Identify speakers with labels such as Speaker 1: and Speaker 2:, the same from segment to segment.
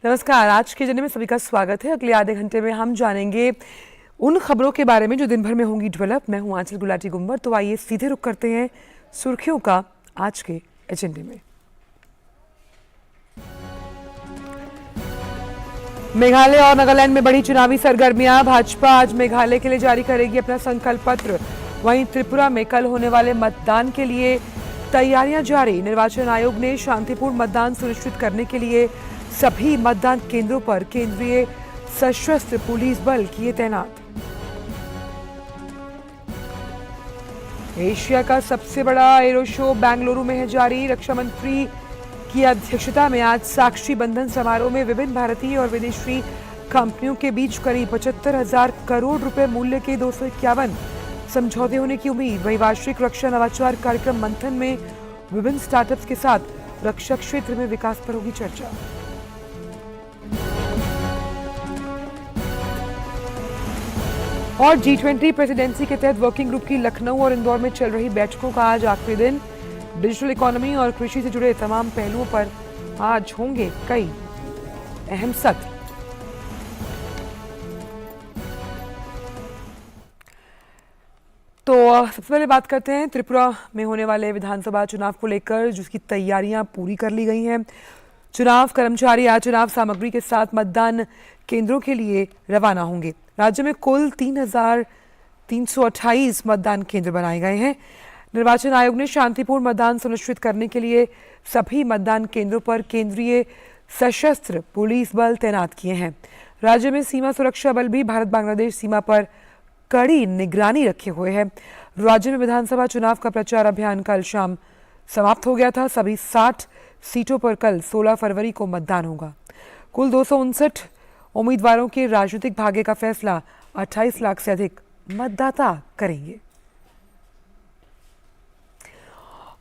Speaker 1: नमस्कार। आज के एजेंडे में सभी का स्वागत है। अगले आधे घंटे में हम जानेंगे उन खबरों के बारे में जो दिन भर में होंगी डेवलप। मैं हूं आंचल गुलाटी गुंबर। तो आइए सीधे रुख करते हैं सुर्खियों का आज के एजेंडे में। मेघालय और नागालैंड में बड़ी चुनावी सरगर्मियां। भाजपा आज मेघालय के लिए जारी करेगी अपना संकल्प पत्र। वहीं त्रिपुरा में कल होने वाले मतदान के लिए तैयारियां जारी। निर्वाचन आयोग ने शांतिपूर्ण मतदान सुनिश्चित करने के लिए सभी मतदान केंद्रों पर केंद्रीय सशस्त्र पुलिस बल किए तैनात। एशिया का सबसे बड़ा एरो शो बेंगलुरु में है जारी। रक्षा मंत्री की अध्यक्षता में आज साक्षी बंधन समारोह में विभिन्न भारतीय और विदेशी कंपनियों के बीच करीब 75,000 करोड़ रुपए मूल्य के 251 समझौते होने की उम्मीद। वहीं वार्षिक रक्षा नवाचार कार्यक्रम मंथन में विभिन्न स्टार्टअप्स के साथ रक्षा क्षेत्र में विकास पर होगी चर्चा। और G20 प्रेसिडेंसी के तहत वर्किंग ग्रुप की लखनऊ और इंदौर में चल रही बैठकों का आज आखिरी दिन। डिजिटल इकोनॉमी और कृषि से जुड़े तमाम पहलुओं पर आज होंगे कई अहम सत्र। तो सबसे पहले बात करते हैं त्रिपुरा में होने वाले विधानसभा चुनाव को लेकर, जिसकी तैयारियां पूरी कर ली गई हैं। चुनाव कर्मचारी आज चुनाव सामग्री के साथ मतदान केंद्रों के लिए रवाना होंगे। राज्य में कुल 3,328 मतदान केंद्र बनाए गए हैं। निर्वाचन आयोग ने शांतिपूर्ण मतदान सुनिश्चित करने के लिए सभी मतदान केंद्रों पर केंद्रीय सशस्त्र पुलिस बल तैनात किए हैं। राज्य में सीमा सुरक्षा बल भी भारत बांग्लादेश सीमा पर कड़ी निगरानी रखे हुए है। राज्य में विधानसभा चुनाव का प्रचार अभियान कल शाम समाप्त हो गया था। सभी 60 सीटों पर कल 16 फरवरी को मतदान होगा। कुल 259 उम्मीदवारों के राजनीतिक भाग्य का फैसला 28 लाख से अधिक मतदाता करेंगे।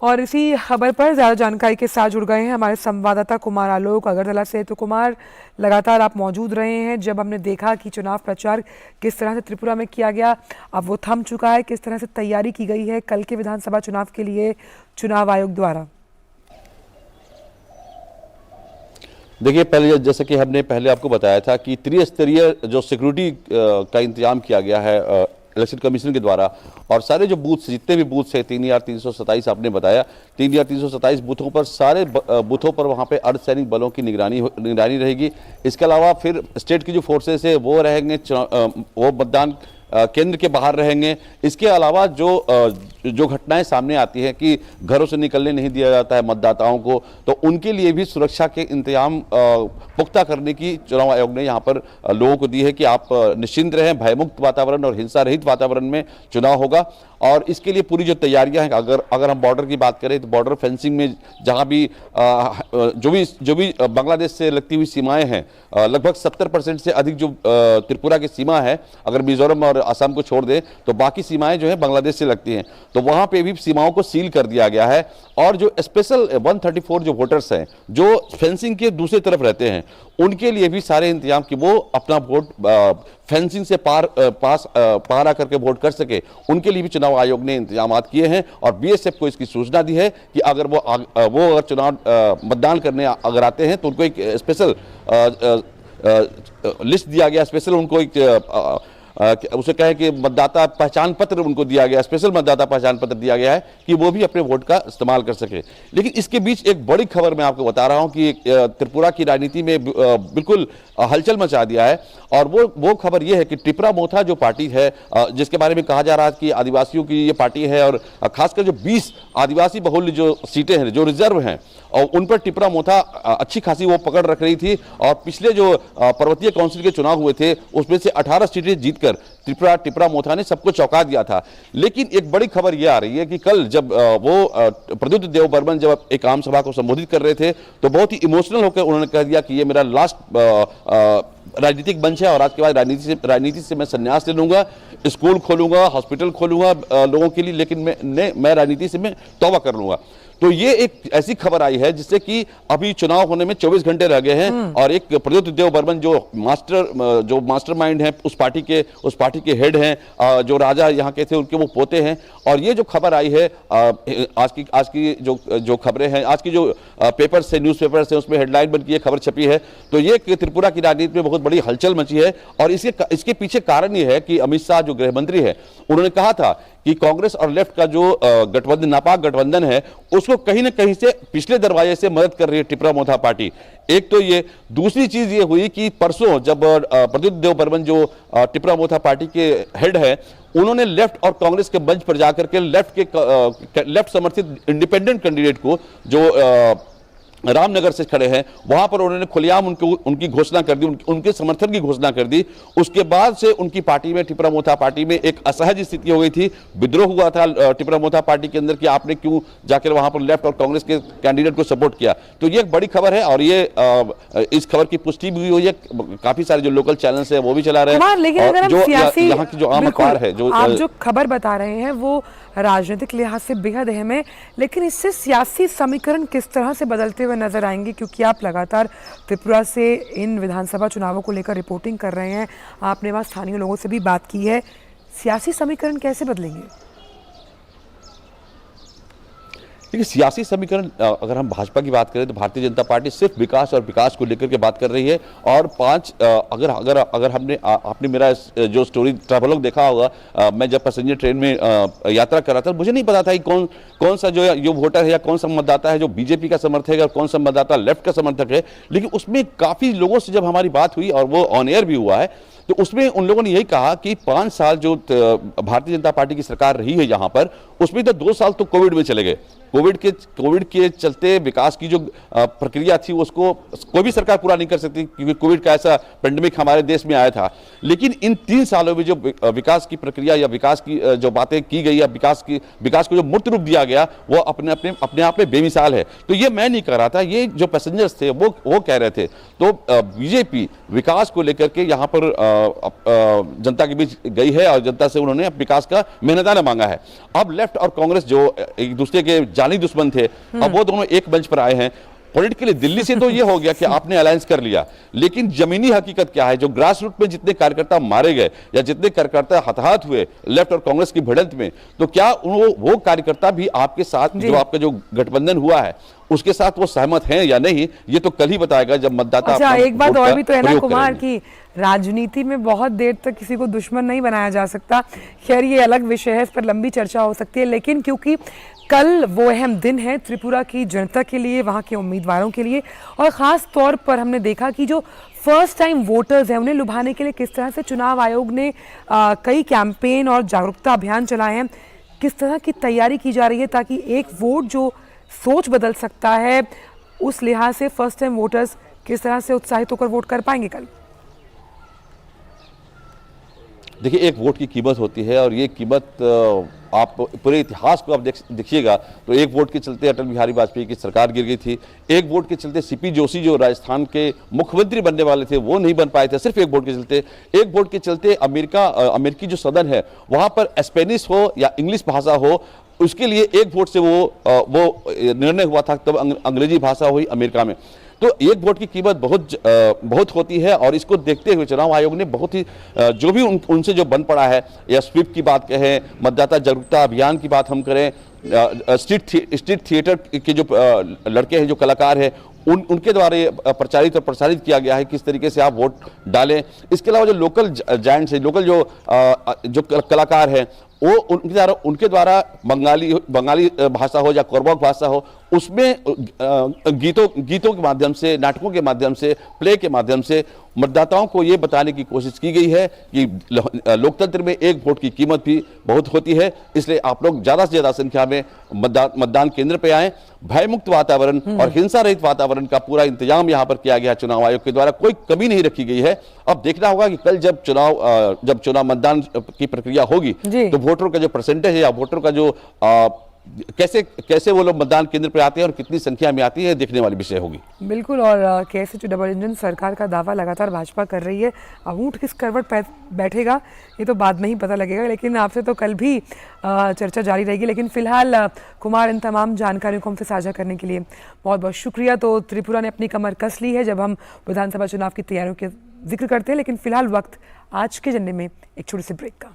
Speaker 1: और इसी खबर पर ज्यादा जानकारी के साथ जुड़ गए हैं हमारे संवाददाता कुमार आलोक अगरतला से। तो कुमार, लगातार आप मौजूद रहे हैं जब हमने देखा कि चुनाव प्रचार किस तरह से त्रिपुरा में किया गया, अब वो थम चुका है, किस तरह से तैयारी की गई है कल के विधानसभा चुनाव के लिए चुनाव आयोग द्वारा?
Speaker 2: देखिए, पहले जैसे कि हमने पहले आपको बताया था कि त्रिस्तरीय जो सिक्योरिटी का इंतजाम किया गया है इलेक्शन कमीशन के द्वारा, और सारे जो बूथ जितने भी बूथ है 3,327 आपने बताया, 3,327 बूथों पर, सारे बूथों पर वहाँ पे अर्धसैनिक बलों की निगरानी रहेगी। इसके अलावा फिर स्टेट की जो फोर्सेस है वो रहेंगे, वो मतदान केंद्र के बाहर रहेंगे। इसके अलावा जो घटनाएं सामने आती हैं कि घरों से निकलने नहीं दिया जाता है मतदाताओं को, तो उनके लिए भी सुरक्षा के इंतजाम पुख्ता करने की चुनाव आयोग ने यहाँ पर लोगों को दी है कि आप निश्चिंत रहें, भयमुक्त वातावरण और हिंसा रहित वातावरण में चुनाव होगा। और इसके लिए पूरी जो तैयारियां हैं, अगर हम बॉर्डर की बात करें तो बॉर्डर फेंसिंग में जहां भी जो भी बांग्लादेश से लगती हुई सीमाएं हैं, लगभग 70% से अधिक जो त्रिपुरा की सीमा है, अगर मिजोरम और असम को छोड़ दें तो बाकी सीमाएं जो है बांग्लादेश से लगती हैं, तो वहां पे भी सीमाओं को सील कर दिया गया है। और जो स्पेशल 134 जो वोटर्स हैं जो फेंसिंग के दूसरी तरफ रहते हैं, उनके लिए भी सारे इंतजाम कि वो अपना वोट फेंसिंग से पार आकर के वोट कर सके, उनके लिए भी चुनाव आयोग ने इंतजाम किए हैं। और बीएसएफ को इसकी सूचना दी है कि अगर वो अगर चुनाव मतदान करने अगर आते हैं तो उनको एक स्पेशल लिस्ट दिया गया, स्पेशल उनको एक उसे कहे कि मतदाता पहचान पत्र उनको दिया गया, स्पेशल मतदाता पहचान पत्र दिया गया है कि वो भी अपने वोट का इस्तेमाल कर सके। लेकिन इसके बीच एक बड़ी खबर मैं आपको बता रहा हूं कि त्रिपुरा की राजनीति में बिल्कुल हलचल मचा दिया है। और वो खबर ये है कि टिपरा मोथा जो पार्टी है, जिसके बारे में कहा जा रहा है कि आदिवासियों की ये पार्टी है, और खासकर जो 20 आदिवासी बहुल्य जो सीटें हैं, जो रिजर्व हैं, और उन पर टिपरा मोथा अच्छी खासी वो पकड़ रख रही थी। और पिछले जो पर्वतीय काउंसिल के चुनाव हुए थे उसमें से 18 सीटें जीतकर टिपरा मोथा ने सबको चौंका दिया था। लेकिन एक बड़ी खबर यह आ रही है कि कल जब वो प्रद्युत देव बर्मन जब एक आम सभा को संबोधित कर रहे थे तो बहुत ही इमोशनल होकर उन्होंने कह दिया कि ये मेरा लास्ट राजनीतिक मंच है और आज के बाद राजनीति से मैं संन्यास ले लूंगा, स्कूल खोलूंगा, हॉस्पिटल खोलूंगा लोगों के लिए, लेकिन मैं राजनीति से मैं तौबा कर लूंगा। तो ये एक ऐसी खबर आई है जिससे कि अभी चुनाव होने में 24 घंटे रह गए हैं और एक प्रद्युत देव बर्मन जो मास्टरमाइंड हैं उस पार्टी के हेड हैं, जो राजा यहाँ के थे उनके वो पोते हैं। और ये जो खबर आई है आज की जो खबरें हैं, आज की जो पेपर्स है, न्यूज़पेपर्स है, उसमें हेडलाइन बन के ये खबर छपी है। तो ये त्रिपुरा की राजनीति में बहुत बड़ी हलचल मची है और इसके पीछे कारण ये है कि अमित शाह जो गृह मंत्री है उन्होंने कहा था कि कांग्रेस और लेफ्ट का जो गठबंधन, नापाक गठबंधन है, उसको कहीं ना कहीं से पिछले दरवाजे से मदद कर रही है टिपरा मोथा पार्टी। एक तो ये, दूसरी चीज ये हुई कि परसों जब प्रद्युत देव बर्मन जो टिपरा मोथा पार्टी के हेड है, उन्होंने लेफ्ट और कांग्रेस के मंच पर जाकर के लेफ्ट समर्थित इंडिपेंडेंट कैंडिडेट को जो रामनगर से खड़े हैं वहां पर उन्होंने खुलेआम उनकी घोषणा कर दी, उनके समर्थन की घोषणा कर दी। उसके बाद से उनकी पार्टी में, टिपरा मोथा पार्टी में एक असहज स्थिति हो गई थी, विद्रोह हुआ था टिपरा मोथा पार्टी के अंदर कि आपने क्यों जाकर वहां पर लेफ्ट और कांग्रेस के कैंडिडेट को सपोर्ट किया। तो ये एक बड़ी खबर है और ये इस खबर की पुष्टि भी हुई है, काफी सारे जो लोकल चैनल्स है वो भी चला रहे हैं।
Speaker 1: लेकिन अगर हम सियासी,
Speaker 2: यहाँ की जो आम अखबार है,
Speaker 1: आप जो खबर बता रहे हैं वो राजनीतिक लिहाज से बेहद अहम है, लेकिन इससे सियासी समीकरण किस तरह से बदलते हुए नजर आएंगे? क्योंकि आप लगातार त्रिपुरा से इन विधानसभा चुनावों को लेकर रिपोर्टिंग कर रहे हैं, आपने वहाँ स्थानीय लोगों से भी बात की है, सियासी समीकरण कैसे बदलेंगे?
Speaker 2: देखिए, सियासी समीकरण अगर हम भाजपा की बात करें तो भारतीय जनता पार्टी सिर्फ विकास और विकास को लेकर के बात कर रही है। और अगर आपने मेरा जो स्टोरी ट्रैवलॉग देखा होगा, मैं जब पैसेंजर ट्रेन में यात्रा कर रहा था, मुझे नहीं पता था कि कौन सा जो वोटर है या कौन सा मतदाता है जो बीजेपी का समर्थक है और कौन सा मतदाता लेफ्ट का समर्थक है। लेकिन उसमें काफी लोगों से जब हमारी बात हुई और वो ऑन एयर भी हुआ है, तो उसमें उन लोगों ने यही कहा कि 5 साल जो भारतीय जनता पार्टी की सरकार रही है यहाँ पर, उसमें तो 2 साल तो कोविड में चले गए। कोविड के चलते विकास की जो प्रक्रिया थी उसको कोई भी सरकार पूरा नहीं कर सकती, क्योंकि कोविड का ऐसा पेंडेमिक हमारे देश में आया था। लेकिन इन 3 सालों में जो विकास की प्रक्रिया या विकास की जो बातें की गई या विकास को जो मूर्त रूप दिया गया, वो अपने आप में बेमिसाल है। तो ये मैं नहीं कह रहा था, ये जो पैसेंजर्स थे वो कह रहे थे। तो बीजेपी विकास को लेकर के यहाँ पर जनता के बीच गई है और जनता से उन्होंने विकास का मेहनताना मांगा है। अब लेफ्ट और कांग्रेस जो एक दूसरे के जानी दुश्मन थे, अब वो दोनों एक मंच पर आए हैं। पॉलिटिकली दिल्ली से तो ये हो गया कि आपने अलायंस कर लिया, लेकिन जमीनी हकीकत क्या है? जो ग्रास रूट में जितने कार्यकर्ता मारे गए या जितने कार्यकर्ता हताहत हुए लेफ्ट और कांग्रेस की भिड़ंत में, तो क्या वो कार्यकर्ता भी आपके साथ, जो आपका जो गठबंधन हुआ है उसके साथ वो सहमत हैं या नहीं, ये तो कल ही बताएगा जब मतदाता।
Speaker 1: अच्छा, एक बात और भी तो है ना कुमार, की राजनीति में बहुत देर तक किसी को दुश्मन नहीं बनाया जा सकता। खैर ये अलग विषय है, इस पर लंबी चर्चा हो सकती है, लेकिन क्योंकि कल वो अहम दिन है त्रिपुरा की जनता के लिए, वहाँ के उम्मीदवारों के लिए, और ख़ास तौर पर हमने देखा कि जो फर्स्ट टाइम वोटर्स हैं उन्हें लुभाने के लिए किस तरह से चुनाव आयोग ने कई कैंपेन और जागरूकता अभियान चलाए हैं, किस तरह की तैयारी की जा रही है ताकि एक वोट जो सोच बदल सकता है, उस लिहाज से फर्स्ट टाइम वोटर्स किस तरह से उत्साहित होकर वोट कर पाएंगे कल?
Speaker 2: देखिए, एक वोट की कीमत होती है और ये कीमत आप पूरे इतिहास को आप देखिएगा तो एक वोट के चलते अटल बिहारी वाजपेयी की सरकार गिर गई थी। एक वोट के चलते सीपी जोशी जो राजस्थान के मुख्यमंत्री बनने वाले थे वो नहीं बन पाए थे, सिर्फ एक वोट के चलते। एक वोट के चलते अमेरिकी जो सदन है वहाँ पर स्पेनिश हो या इंग्लिश भाषा हो, उसके लिए एक वोट से वो निर्णय हुआ था, तब अंग्रेजी भाषा हुई अमेरिका में। तो एक वोट की कीमत बहुत होती है और इसको देखते हुए चुनाव आयोग ने बहुत ही जो भी उनसे जो बन पड़ा है, या स्वीप की बात कहें, मतदाता जागरूकता अभियान की बात हम करें, स्ट्रीट थिएटर के जो लड़के हैं, जो कलाकार हैं, उनके द्वारा प्रचारित और प्रसारित किया गया है किस तरीके से आप वोट डालें। इसके अलावा जो लोकल जायंट्स हैं, लोकल जो कलाकार हैं, वो उनके द्वारा बंगाली भाषा हो या कोरबॉक भाषा हो, उसमें गीतों के माध्यम से, नाटकों के माध्यम से, प्ले के माध्यम से मतदाताओं को ये बताने की कोशिश की गई है कि लोकतंत्र में एक वोट की कीमत भी बहुत होती है। इसलिए आप लोग ज़्यादा से ज़्यादा संख्या में मतदान केंद्र पे आएँ। भयमुक्त वातावरण और हिंसा रहित वातावरण का पूरा इंतजाम यहाँ पर किया गया चुनाव आयोग के द्वारा, कोई कमी नहीं रखी गई है। अब देखना होगा कि कल जब चुनाव मतदान की प्रक्रिया होगी तो वोटरों का जो परसेंटेज है या वोटरों का जो कैसे कैसे वो लोग मतदान केंद्र पर आते हैं और कितनी संख्या में आती है, देखने वाली विषय होगी।
Speaker 1: बिल्कुल। और कैसे जो डबल इंजन सरकार का दावा लगातार भाजपा कर रही है, अब ऊँट किस करवट बैठेगा ये तो बाद में ही पता लगेगा। लेकिन आपसे तो कल भी चर्चा जारी रहेगी। लेकिन फिलहाल कुमार, इन तमाम जानकारियों को हमसे साझा करने के लिए बहुत बहुत शुक्रिया। तो त्रिपुरा ने अपनी कमर कस ली है जब हम विधानसभा चुनाव की तैयारियों के जिक्र करते हैं। लेकिन फिलहाल वक्त आज के एजेंडे में एक छोटे से ब्रेक का।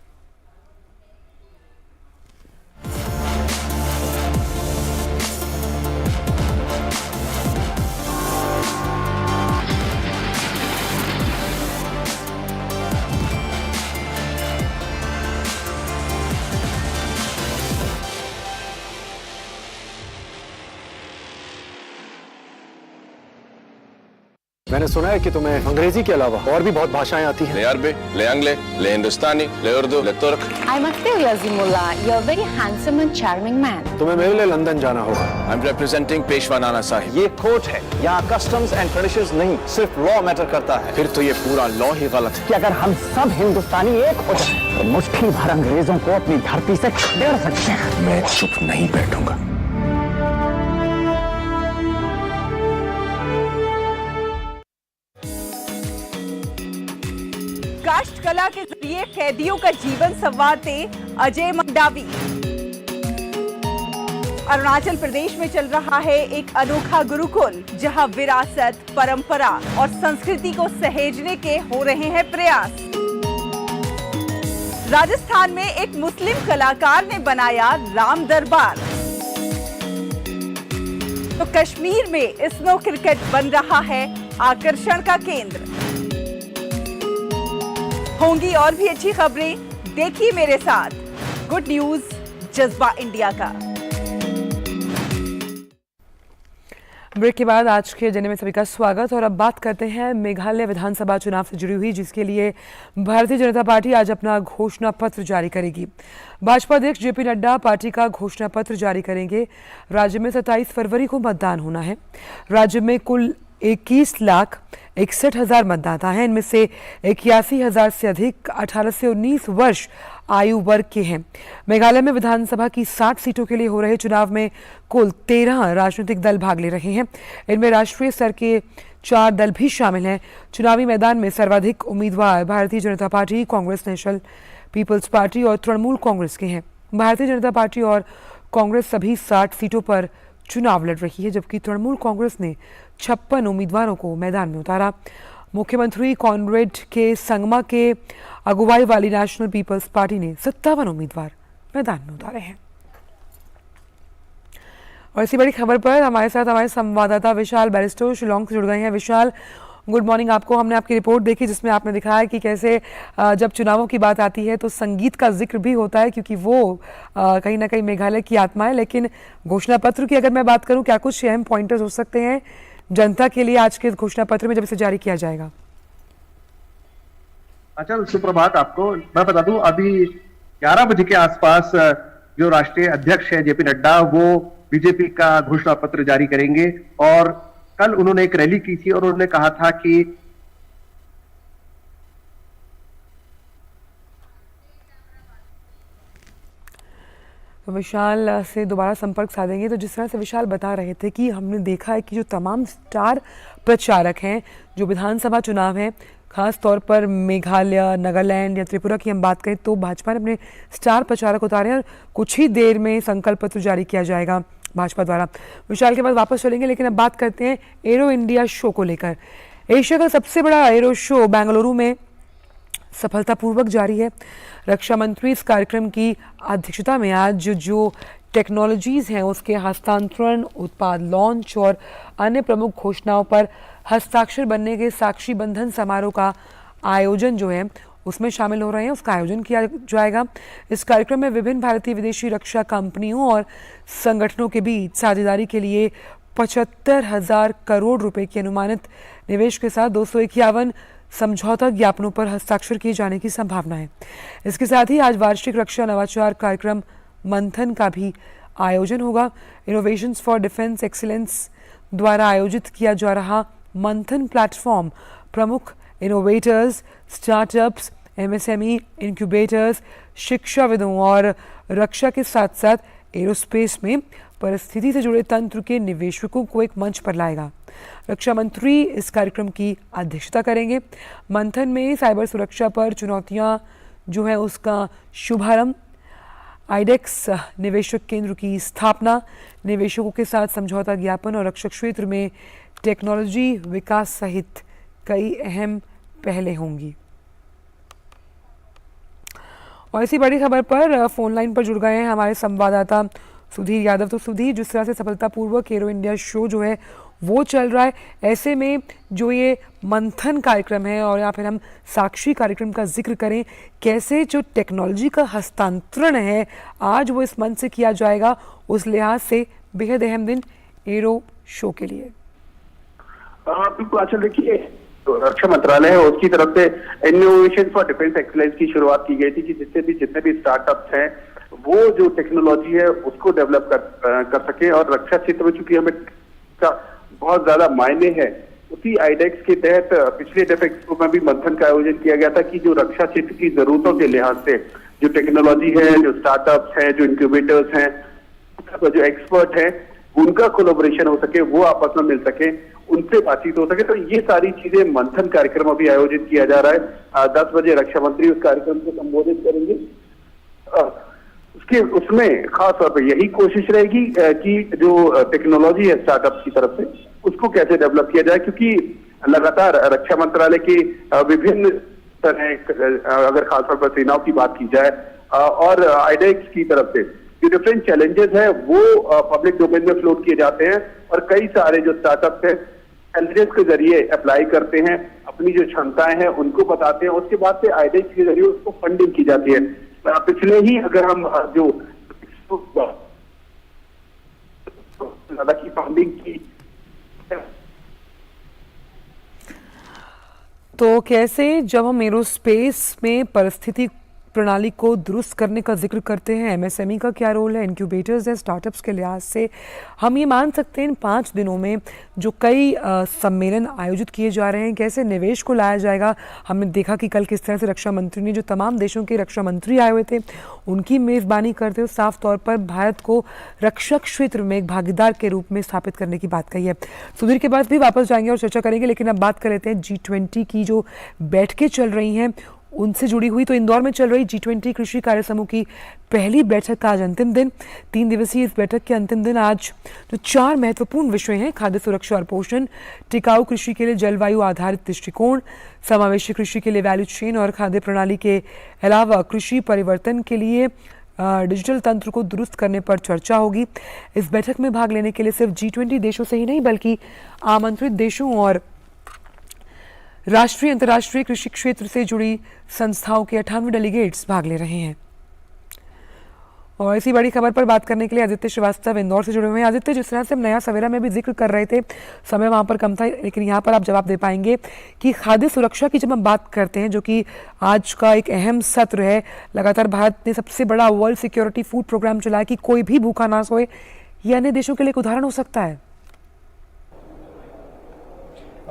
Speaker 3: मैंने सुना है कि तुम्हें अंग्रेजी के अलावा और भी बहुत भाषाएं आती हैं।
Speaker 4: ले अरबी, ले अंग्ले, ले हिंदुस्तानी, ले उर्दू, ले तुर्क।
Speaker 5: I must say, Yazimullah, you're a very handsome and charming man.
Speaker 3: तुम्हें मेरे लिए लंदन जाना होगा।
Speaker 4: I'm representing Peshwa Nana Sahib.
Speaker 6: ये कोर्ट है, यहाँ कस्टम्स एंड ट्रेडिशंस नहीं, सिर्फ लॉ मैटर करता है।
Speaker 4: फिर तो ये पूरा लॉ ही गलत है।
Speaker 6: कि अगर हम सब हिंदुस्तानी एक हो जाए तो मुट्ठी भर अंग्रेजों को अपनी धरती से खदेड़ सकते हैं।
Speaker 4: मैं चुप नहीं बैठूंगा।
Speaker 7: काष्ठ कला के जरिए कैदियों का जीवन संवारते अजय मंडावी। अरुणाचल प्रदेश में चल रहा है एक अनोखा गुरुकुल, जहां विरासत, परंपरा और संस्कृति को सहेजने के हो रहे हैं प्रयास। राजस्थान में एक मुस्लिम कलाकार ने बनाया राम दरबार। तो कश्मीर में स्नो क्रिकेट बन रहा है आकर्षण का केंद्र। होंगी और भी अच्छी खबरें, देखिए मेरे साथ गुड न्यूज जज्बा इंडिया का।
Speaker 1: ब्रेक के बाद आज के एजेंडे में सभी का स्वागत। और अब बात करते हैं मेघालय विधानसभा चुनाव से जुड़ी हुई, जिसके लिए भारतीय जनता पार्टी आज अपना घोषणा पत्र जारी करेगी। भाजपा अध्यक्ष जेपी नड्डा पार्टी का घोषणा पत्र जारी करेंगे। राज्य में 27 फरवरी को मतदान होना है। राज्य में कुल 21,61,000 मतदाता हैं। इनमें से 81,000 से अधिक 18 से 19 वर्ष आयु वर्ग के हैं। मेघालय में विधानसभा की 60 सीटों के लिए हो रहे चुनाव में कुल 13 राजनीतिक दल भाग ले रहे हैं। इनमें राष्ट्रीय स्तर के 4 दल भी शामिल हैं। चुनावी मैदान में सर्वाधिक उम्मीदवार Bharatiya Janata party, Congress, national people's party और तृणमूल कांग्रेस के हैं। भारतीय जनता पार्टी और कांग्रेस सभी 60 सीटों पर चुनाव लड़ रही है, जबकि तृणमूल कांग्रेस ने 56 उम्मीदवारों को मैदान में उतारा। मुख्यमंत्री कॉनरेड के संगमा के अगुवाई वाली नेशनल पीपल्स पार्टी ने 57 उम्मीदवार मैदान में उतारे हैं। और इसी बड़ी खबर पर हमारे साथ हमारे संवाददाता विशाल बैरिस्टो शिलोंग से जुड़ गए हैं। विशाल, गुड मॉर्निंग आपको। हमने आपकी रिपोर्ट देखी जिसमें आपने दिखाया कि कैसे जब चुनावों की बात आती है तो संगीत का जिक्र भी होता है, क्योंकि वो कहीं ना कहीं मेघालय की आत्मा है। लेकिन घोषणा पत्र की अगर मैं बात करूं, क्या कुछ अहम पॉइंटर्स हो सकते हैं जनता के लिए आज के घोषणा पत्र में जब इसे जारी किया जाएगा?
Speaker 8: अच्छा, सुप्रभात आपको। मैं बता दूं, अभी 11 बजे के आसपास जो राष्ट्रीय अध्यक्ष है जेपी नड्डा, वो बीजेपी का घोषणा पत्र जारी करेंगे। और कल उन्होंने एक रैली की थी और उन्होंने कहा था कि
Speaker 1: तो विशाल से दोबारा संपर्क साधेंगे। तो जिस तरह से विशाल बता रहे थे कि हमने देखा है कि जो तमाम स्टार प्रचारक हैं, जो विधानसभा चुनाव है, खास तौर पर मेघालय, नागालैंड या त्रिपुरा की हम बात करें तो भाजपा ने अपने स्टार प्रचारक उतारे हैं और कुछ ही देर में संकल्प पत्र जारी किया जाएगा भाजपा द्वारा। विशाल के बाद वापस चलेंगे, लेकिन अब बात करते हैं एरो इंडिया शो को लेकर। एशिया का सबसे बड़ा एरो शो बेंगलुरु में सफलतापूर्वक जारी है। रक्षा मंत्री इस कार्यक्रम की अध्यक्षता में आज जो टेक्नोलॉजीज हैं उसके हस्तांतरण, उत्पाद लॉन्च और अन्य प्रमुख घोषणाओं पर हस्ताक्षर बनने के साक्षी बंधन समारोह का आयोजन जो है उसमें शामिल हो रहे हैं, उसका आयोजन किया जाएगा। इस कार्यक्रम में विभिन्न भारतीय विदेशी रक्षा कंपनियों और संगठनों के बीच साझेदारी के लिए 75,000 करोड़ रुपए की अनुमानित निवेश के साथ 251 समझौता ज्ञापनों पर हस्ताक्षर किए जाने की संभावना है। इसके साथ ही आज वार्षिक रक्षा नवाचार कार्यक्रम मंथन का भी आयोजन होगा। इनोवेशंस फॉर डिफेंस एक्सीलेंस द्वारा आयोजित किया जा रहा मंथन प्लेटफॉर्म प्रमुख इनोवेटर्स, स्टार्टअप्स, एमएसएमई, इंक्यूबेटर्स, शिक्षाविदों और रक्षा के साथ साथ एरोस्पेस में परिस्थिति से जुड़े तंत्र के निवेशकों को एक मंच पर लाएगा। रक्षा मंत्री इस कार्यक्रम की अध्यक्षता करेंगे। मंथन में साइबर सुरक्षा पर चुनौतियां जो है उसका शुभारंभ, आईडेक्स निवेशक केंद्र की स्थापना, निवेशकों के साथ समझौता ज्ञापन और रक्षा क्षेत्र में टेक्नोलॉजी विकास सहित कई अहम पहलें होंगी। और इसी बड़ी खबर पर फोन लाइन पर जुड़ गए हैं हमारे संवाददाता सुधीर यादव। तो सुधीर, जिस तरह से सफलतापूर्वक एरो इंडिया शो जो है वो चल रहा है, ऐसे में जो ये मंथन कार्यक्रम है और या फिर हम साक्षी कार्यक्रम का जिक्र करें, कैसे जो टेक्नोलॉजी का हस्तांतरण है आज वो इस मंच से किया जाएगा, उस लिहाज से बेहद अहम दिन एरो शो के लिए।
Speaker 8: बिल्कुल। अच्छा, देखिए, रक्षा मंत्रालय है उसकी तरफ से इनोवेशन फॉर डिफेंस एक्सीलेंस की शुरुआत की गई थी कि जिससे भी जितने भी स्टार्टअप्स हैं वो जो टेक्नोलॉजी है उसको डेवलप कर सके। और रक्षा क्षेत्र में चूंकि हमें का बहुत ज्यादा मायने है, उसी आईडेक्स के तहत पिछले डेफेक्सपो में भी मंथन का आयोजन किया गया था कि जो रक्षा क्षेत्र की जरूरतों के लिहाज से जो टेक्नोलॉजी है, जो स्टार्टअप्स हैं, जो इंक्यूबेटर्स हैं, जो एक्सपर्ट हैं, उनका कोलैबोरेशन हो सके, वो आपस में मिल सके, उनसे बातचीत हो सके। तो ये सारी चीजें मंथन कार्यक्रम अभी आयोजित किया जा रहा है। 10 बजे रक्षा मंत्री उस कार्यक्रम को संबोधित करेंगे। उसमें खास तौर पर यही कोशिश रहेगी कि जो टेक्नोलॉजी है स्टार्टअप की तरफ से उसको कैसे डेवलप किया जाए, क्योंकि लगातार रक्षा मंत्रालय की विभिन्न अगर खासतौर पर सेनाओं की बात की जाए और आईडेक्स की तरफ से जो डिफरेंट चैलेंजेस है वो पब्लिक डोमेन में फ्लोट किए जाते हैं और कई सारे जो स्टार्टअप्स हैं चैलेंजेस के जरिए अप्लाई करते हैं, अपनी जो क्षमताएं हैं उनको बताते हैं, उसके बाद से आईडेक्स के जरिए उसको फंडिंग की जाती है। पिछले ही अगर हम जो ज्यादा की फंडिंग की,
Speaker 1: तो कैसे जब हम एरोस्पेस में परिस्थिति प्रणाली को दुरुस्त करने का जिक्र करते हैं, एमएसएमई का क्या रोल है, इंक्यूबेटर्स या स्टार्टअप्स के लिहाज से हम ये मान सकते हैं इन 5 दिनों में जो कई सम्मेलन आयोजित किए जा रहे हैं, कैसे निवेश को लाया जाएगा। हमने देखा कि कल किस तरह से रक्षा मंत्री ने जो तमाम देशों के रक्षा मंत्री आए हुए थे उनकी मेज़बानी करते हुए साफ तौर पर भारत को रक्षा क्षेत्र में एक भागीदार के रूप में स्थापित करने की बात कही है। सुधीर के बाद भी वापस जाएंगे और चर्चा करेंगे, लेकिन अब बात कर लेते हैं G20 की जो बैठकें चल रही हैं उनसे जुड़ी हुई। तो इंदौर में चल रही G20 कृषि कार्य समूह की पहली बैठक का आज अंतिम दिन, 3 दिवसीय इस बैठक के अंतिम दिन आज जो 4 महत्वपूर्ण विषय हैं, खाद्य सुरक्षा और पोषण, टिकाऊ कृषि के लिए जलवायु आधारित दृष्टिकोण, समावेशी कृषि के लिए वैल्यू चेन और खाद्य प्रणाली के अलावा कृषि परिवर्तन के लिए डिजिटल तंत्र को दुरुस्त करने पर चर्चा होगी। इस बैठक में भाग लेने के लिए सिर्फ G20 देशों से ही नहीं बल्कि आमंत्रित देशों और राष्ट्रीय अंतर्राष्ट्रीय कृषि क्षेत्र से जुड़ी संस्थाओं के 98 डेलीगेट्स भाग ले रहे हैं। और इसी बड़ी खबर पर बात करने के लिए आदित्य श्रीवास्तव इंदौर से जुड़े हुए हैं। आदित्य, जिस तरह से हम नया सवेरा में भी जिक्र कर रहे थे, समय वहां पर कम था, लेकिन यहाँ पर आप जवाब दे पाएंगे कि खाद्य सुरक्षा की जब हम बात करते हैं, जो कि आज का एक अहम सत्र है, लगातार भारत ने सबसे बड़ा वर्ल्ड सिक्योरिटी फूड प्रोग्राम चलाया कि कोई भी भूखा ना सोए, ये अन्य देशों के लिए एक उदाहरण हो सकता है।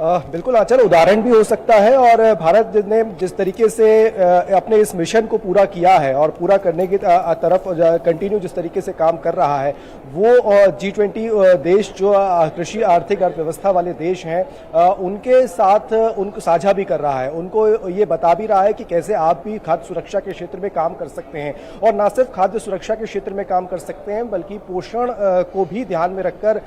Speaker 9: बिल्कुल आचल, उदाहरण भी हो सकता है। और भारत ने जिस तरीके से अपने इस मिशन को पूरा किया है और पूरा करने की तरफ कंटिन्यू जिस तरीके से काम कर रहा है, वो G20 देश जो कृषि आर्थिक अर्थव्यवस्था वाले देश हैं उनके साथ उनको साझा भी कर रहा है, उनको ये बता भी रहा है कि कैसे आप भी खाद्य सुरक्षा के क्षेत्र में काम कर सकते हैं। और न सिर्फ खाद्य सुरक्षा के क्षेत्र में काम कर सकते हैं बल्कि पोषण को भी ध्यान में रखकर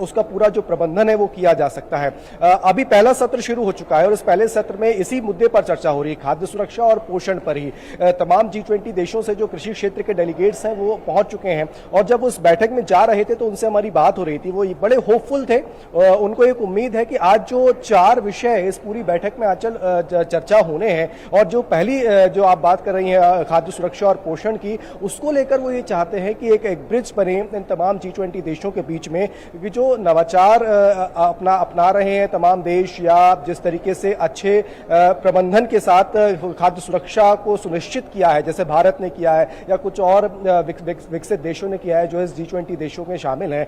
Speaker 9: उसका पूरा जो प्रबंधन है वो किया जा सकता है। अभी पहला सत्र शुरू हो चुका है और इस पहले सत्र में इसी मुद्दे पर चर्चा हो रही है, खाद्य सुरक्षा और पोषण पर ही। तमाम G20 देशों से जो कृषि क्षेत्र के डेलीगेट्स हैं वो पहुंच चुके हैं और जब उस बैठक में जा रहे थे तो उनसे हमारी बात हो रही थी, वो बड़े होपफुल थे। उनको एक उम्मीद है कि आज जो 4 विषय इस पूरी बैठक में आचल चर्चा होने हैं और जो पहली जो आप बात कर रही हैं खाद्य सुरक्षा और पोषण की, उसको लेकर वो ये चाहते हैं कि एक ब्रिज बने इन तमाम G20 देशों के बीच में, क्योंकि जो नवाचार अपना रहे हैं, हैं तमाम देश, या जिस तरीके से अच्छे प्रबंधन के साथ खाद्य सुरक्षा को सुनिश्चित किया है, जैसे भारत ने किया है या कुछ और विकसित देशों ने किया है जो इस G20 देशों में शामिल हैं,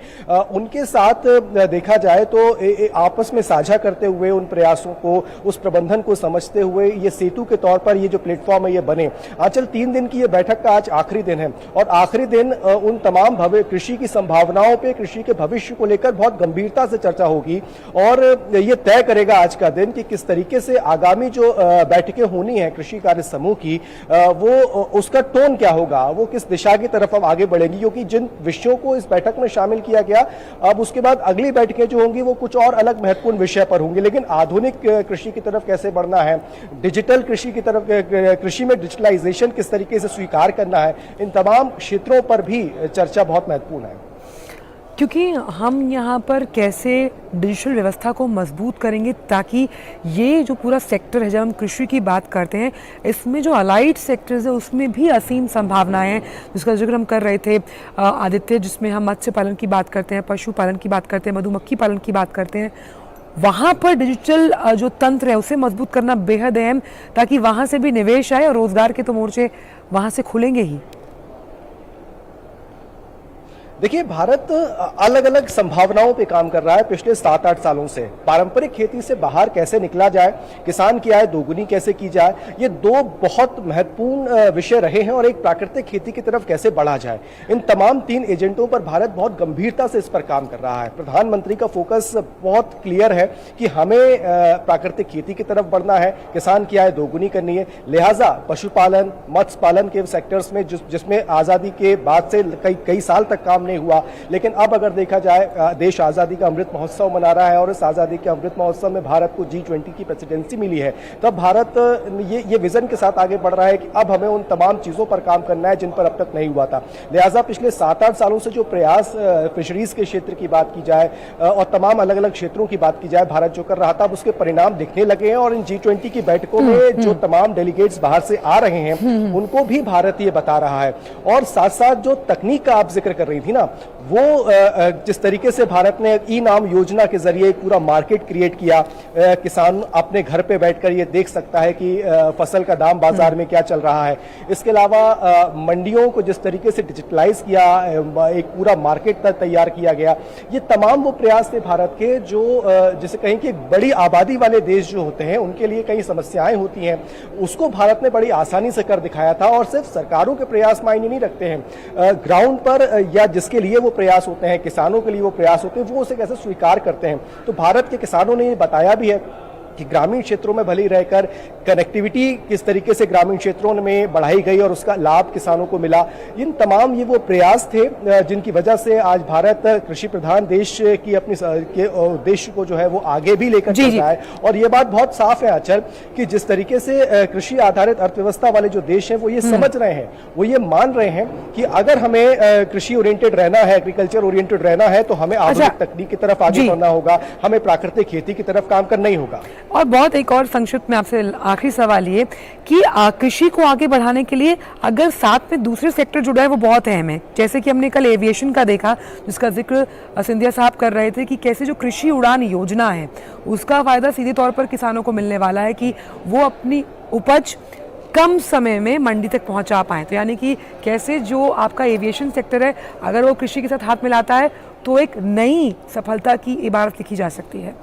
Speaker 9: उनके साथ देखा जाए तो आपस में साझा करते हुए उन प्रयासों को, उस प्रबंधन को समझते हुए ये सेतु के तौर पर ये जो प्लेटफॉर्म है ये बने। आंचल 3 दिन की ये बैठक का आज आखिरी दिन है और आखिरी दिन उन तमाम कृषि की संभावनाओं पे, कृषि के भविष्य को लेकर बहुत गंभीरता से चर्चा होगी और ये तय करेगा आज का दिन कि किस तरीके से आगामी जो बैठकें होनी है कृषि कार्य समूह की, वो उसका टोन क्या होगा, वो किस दिशा की तरफ हम आगे बढ़ेंगी, क्योंकि जिन विषयों को इस बैठक में शामिल किया गया, अब उसके बाद अगली बैठकें जो होंगी वो कुछ और अलग महत्वपूर्ण विषय पर होंगी। लेकिन आधुनिक कृषि की तरफ कैसे बढ़ना है, डिजिटल कृषि की तरफ, कृषि में डिजिटलाइजेशन किस तरीके से स्वीकार करना है, इन तमाम क्षेत्रों पर भी चर्चा बहुत महत्वपूर्ण है।
Speaker 1: क्योंकि हम यहाँ पर कैसे डिजिटल व्यवस्था को मजबूत करेंगे ताकि ये जो पूरा सेक्टर है, जब हम कृषि की बात करते हैं, इसमें जो अलाइड सेक्टर्स है उसमें भी असीम संभावनाएं हैं, जिसका जिक्र हम कर रहे थे आदित्य, जिसमें हम मत्स्य पालन की बात करते हैं, पशुपालन की बात करते हैं, मधुमक्खी पालन की बात करते हैं। वहाँ पर डिजिटल जो तंत्र है उसे मजबूत करना बेहद अहम, ताकि वहाँ से भी निवेश आए और रोजगार के तो मोर्चे वहाँ से खुलेंगे ही।
Speaker 9: देखिए, भारत अलग अलग संभावनाओं पे काम कर रहा है पिछले 7-8 सालों से। पारंपरिक खेती से बाहर कैसे निकला जाए, किसान की आय दोगुनी कैसे की जाए, ये 2 बहुत महत्वपूर्ण विषय रहे हैं, और एक प्राकृतिक खेती की तरफ कैसे बढ़ा जाए। इन तमाम 3 एजेंडों पर भारत बहुत गंभीरता से इस पर काम कर रहा है। प्रधानमंत्री का फोकस बहुत क्लियर है कि हमें प्राकृतिक खेती की तरफ बढ़ना है, किसान की आय दोगुनी करनी है। लिहाजा पशुपालन, मत्स्य पालन के सेक्टर्स में जिसमें आज़ादी के बाद से कई साल तक काम नहीं हुआ, लेकिन अब अगर देखा जाए देश आजादी का अमृत महोत्सव मना रहा है और इस आजादी के अमृत महोत्सव में भारत को G20 की प्रेसिडेंसी मिली है, तब भारत ये विजन के साथ आगे बढ़ रहा है कि अब हमें उन तमाम चीजों पर काम करना है जिन पर अब तक नहीं हुआ था। लिहाजा पिछले 7-8 सालों से जो प्रयास फिशरीज के क्षेत्र की बात की जाए और तमाम अलग अलग क्षेत्रों की बात की जाए, भारत जो कर रहा था, अब उसके परिणाम दिखने लगे हैं। और इन G20 की बैठकों में जो तमाम डेलीगेट्स बाहर से आ रहे हैं उनको भी भारत ये बता रहा है। और साथ साथ जो तकनीक का आप जिक्र कर रही थी ना, वो जिस तरीके से भारत ने ई-नाम योजना के जरिए एक पूरा मार्केट क्रिएट किया, किसान अपने घर पे बैठकर ये देख सकता है कि फसल का दाम बाजार में क्या चल रहा है। इसके अलावा मंडियों को जिस तरीके से डिजिटलाइज किया, एक पूरा मार्केट तैयार किया गया, ये तमाम वो प्रयास थे भारत के जो जिसे कहें कि बड़ी आबादी वाले देश जो होते हैं उनके लिए कई समस्याएं होती हैं, उसको भारत ने बड़ी आसानी से कर दिखाया था। और सिर्फ सरकारों के प्रयास मायने नहीं रखते हैं, ग्राउंड पर या जिसके लिए वो प्रयास होते हैं, किसानों के लिए वो प्रयास होते हैं, वो उसे कैसे स्वीकार करते हैं। तो भारत के किसानों ने ये बताया भी है कि ग्रामीण क्षेत्रों में भले ही रहकर कनेक्टिविटी किस तरीके से ग्रामीण क्षेत्रों में बढ़ाई गई और उसका लाभ किसानों को मिला। इन तमाम ये वो प्रयास थे जिनकी वजह से आज भारत कृषि प्रधान देश की अपनी के उद्देश्य को जो है वो आगे भी लेकर चल रहा है। और ये बात बहुत साफ है आचल कि जिस तरीके से कृषि आधारित अर्थव्यवस्था वाले जो देश हैं वो ये समझ रहे हैं, वो ये मान रहे हैं कि अगर हमें कृषि ओरिएंटेड रहना है, एग्रीकल्चर ओरिएंटेड रहना है, तो हमें आधुनिक तकनीक की तरफ आगे बढ़ना होगा, हमें प्राकृतिक खेती की तरफ काम करना ही होगा।
Speaker 1: और बहुत एक और संक्षिप्त में आपसे आखिरी सवाल ये कि कृषि को आगे बढ़ाने के लिए अगर साथ में दूसरे सेक्टर जुड़ा है वो बहुत अहम है। जैसे कि हमने कल एविएशन का देखा, जिसका जिक्र सिंधिया साहब कर रहे थे कि कैसे जो कृषि उड़ान योजना है उसका फायदा सीधे तौर पर किसानों को मिलने वाला है कि वो अपनी उपज कम समय में मंडी तक पहुंचा पाए। तो यानी कि कैसे जो आपका एविएशन सेक्टर है अगर वो कृषि के साथ हाथ मिलाता है तो एक नई सफलता की इबारत लिखी जा सकती है।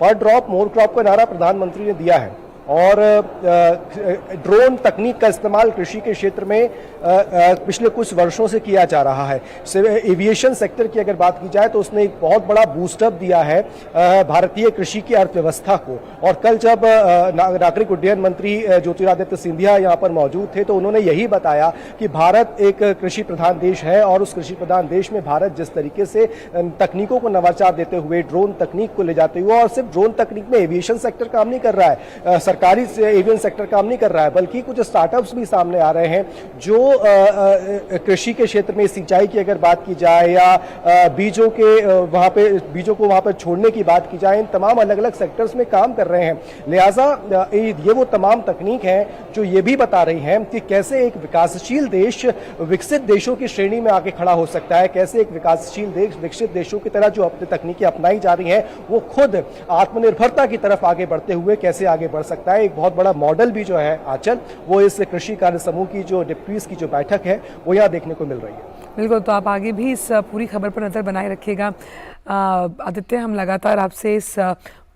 Speaker 9: पर ड्रॉप मोर क्रॉप का नारा प्रधानमंत्री ने दिया है और ड्रोन तकनीक का इस्तेमाल कृषि के क्षेत्र में पिछले कुछ वर्षों से किया जा रहा है। एविएशन सेक्टर की अगर बात की जाए तो उसने एक बहुत बड़ा बूस्टअप दिया है भारतीय कृषि की अर्थव्यवस्था को। और कल जब नागरिक उड्डयन मंत्री ज्योतिरादित्य सिंधिया यहाँ पर मौजूद थे तो उन्होंने यही बताया कि भारत एक कृषि प्रधान देश है और उस कृषि प्रधान देश में भारत जिस तरीके से तकनीकों को नवाचार देते हुए, ड्रोन तकनीक को ले जाते हुए, और सिर्फ ड्रोन तकनीक में एविएशन सेक्टर काम नहीं कर रहा है, सरकारी एवियन सेक्टर काम नहीं कर रहा है, बल्कि कुछ स्टार्टअप्स भी सामने आ रहे हैं जो कृषि के क्षेत्र में सिंचाई की अगर बात की जाए या बीजों को वहाँ पर छोड़ने की बात की जाए, इन तमाम अलग अलग सेक्टर्स में काम कर रहे हैं। लिहाजा ये वो तमाम तकनीक हैं जो ये भी बता रही हैं कि कैसे एक विकासशील देश विकसित देशों की श्रेणी में आके खड़ा हो सकता है, कैसे एक विकासशील देश विकसित देशों की तरह जो अपनी तकनीकें अपनाई जा रही हैं वो खुद आत्मनिर्भरता की तरफ आगे बढ़ते हुए कैसे आगे बढ़ सकता है। एक बहुत बड़ा मॉडल भी जो है आंचल, वो इस कृषि कार्य समूह की जो डिप्टीज की जो बैठक है वो यहाँ देखने को मिल रही है।
Speaker 1: बिल्कुल, तो आप आगे भी इस पूरी खबर पर नज़र बनाए रखिएगा। आदित्य, हम लगातार आपसे इस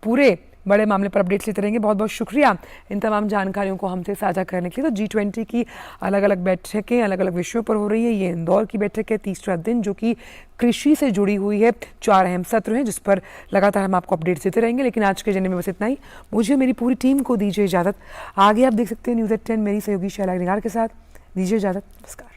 Speaker 1: पूरे बड़े मामले पर अपडेट्स लेते रहेंगे। बहुत बहुत शुक्रिया इन तमाम जानकारियों को हमसे साझा करने के लिए। तो G20 की अलग अलग बैठकें अलग अलग विषयों पर हो रही है। ये इंदौर की बैठक है, तीसरा दिन, जो कि कृषि से जुड़ी हुई है। 4 अहम सत्र हैं जिस पर लगातार हम आपको अपडेट्स देते रहेंगे। लेकिन आज के जर्नी में बस इतना ही। मुझे मेरी पूरी टीम को दीजिए इजाज़त। आगे आप देख सकते हैं न्यूज़@10 मेरी सहयोगी शैला निगार के साथ। दीजिए इजाज़त, नमस्कार।